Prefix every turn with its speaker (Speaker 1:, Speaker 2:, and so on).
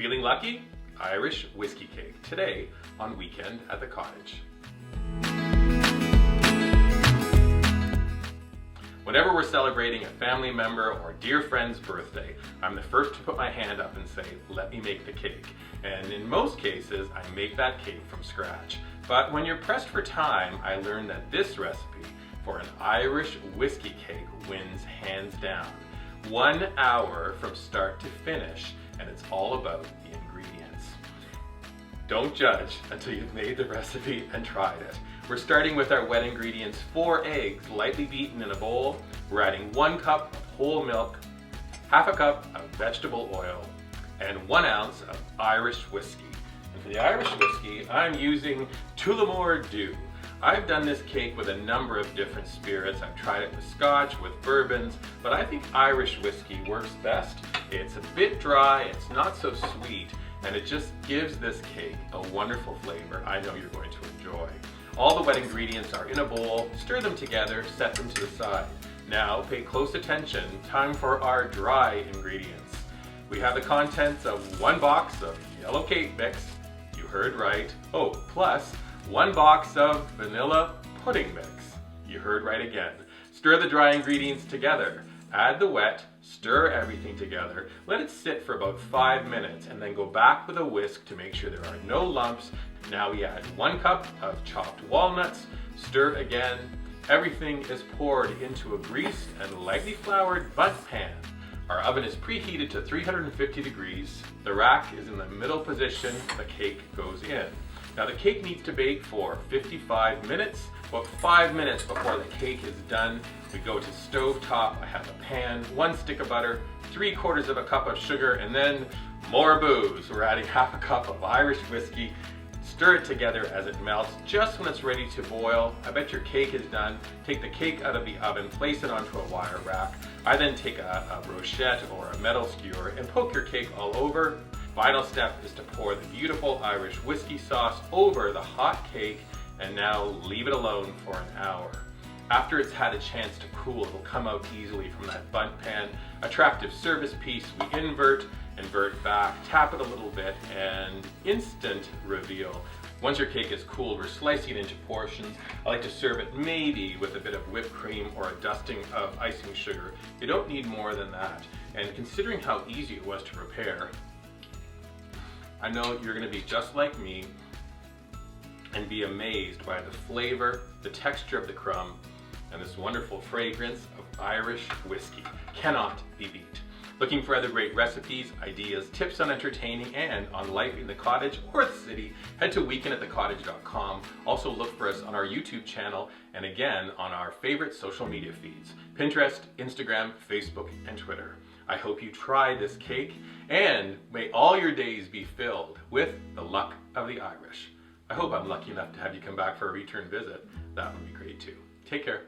Speaker 1: Feeling lucky? Irish whiskey cake today on Weekend at the Cottage. Whenever we're celebrating a family member or dear friend's birthday, I'm the first to put my hand up and say, let me make the cake. And in most cases, I make that cake from scratch. But when you're pressed for time, I learned that this recipe for an Irish whiskey cake wins hands down. 1 hour from start to finish, and it's all about the ingredients. Don't judge until you've made the recipe and tried it. We're starting with our wet ingredients: 4 eggs lightly beaten in a bowl. We're adding 1 cup of whole milk, half a cup of vegetable oil, and 1 ounce of Irish whiskey. And for the Irish whiskey, I'm using Tullamore Dew. I've done this cake with a number of different spirits. I've tried it with Scotch, with bourbons, but I think Irish whiskey works best. It's a bit dry, it's not so sweet, and it just gives this cake a wonderful flavor I know you're going to enjoy. All the wet ingredients are in a bowl. Stir them together, set them to the side. Now pay close attention, time for our dry ingredients. We have the contents of 1 box of yellow cake mix, you heard right, plus 1 box of vanilla pudding mix, you heard right again. Stir the dry ingredients together, add the wet, stir everything together, let it sit for about 5 minutes, and then go back with a whisk to make sure there are no lumps. Now we add 1 cup of chopped walnuts, stir again. Everything is poured into a greased and lightly floured bundt pan. Our oven is preheated to 350 degrees. The rack is in the middle position, the cake goes in. Now the cake needs to bake for 55 minutes. About 5 minutes before the cake is done, we go to stove top. I have a pan, 1 stick of butter, 3/4 of a cup of sugar, and then more booze. We're adding half a cup of Irish whiskey. Stir it together as it melts. Just when it's ready to boil, I bet your cake is done. Take the cake out of the oven, place it onto a wire rack. I then take a brochette or a metal skewer and poke your cake all over. Final step is to pour the beautiful Irish whiskey sauce over the hot cake, and now leave it alone for an hour. After it's had a chance to cool, it will come out easily from that bundt pan. Attractive service piece, we invert back, tap it a little bit, and instant reveal. Once your cake is cooled, we're slicing it into portions. I like to serve it maybe with a bit of whipped cream or a dusting of icing sugar. You don't need more than that. And considering how easy it was to prepare, I know you're going to be just like me and be amazed by the flavor, the texture of the crumb, and this wonderful fragrance of Irish whiskey. Cannot be beat. Looking for other great recipes, ideas, tips on entertaining and on life in the cottage or the city, head to weekendатthecottage.com. Also look for us on our YouTube channel and again on our favorite social media feeds: Pinterest, Instagram, Facebook, and Twitter. I hope you try this cake, and may all your days be filled with the luck of the Irish. I hope I'm lucky enough to have you come back for a return visit. That would be great too. Take care.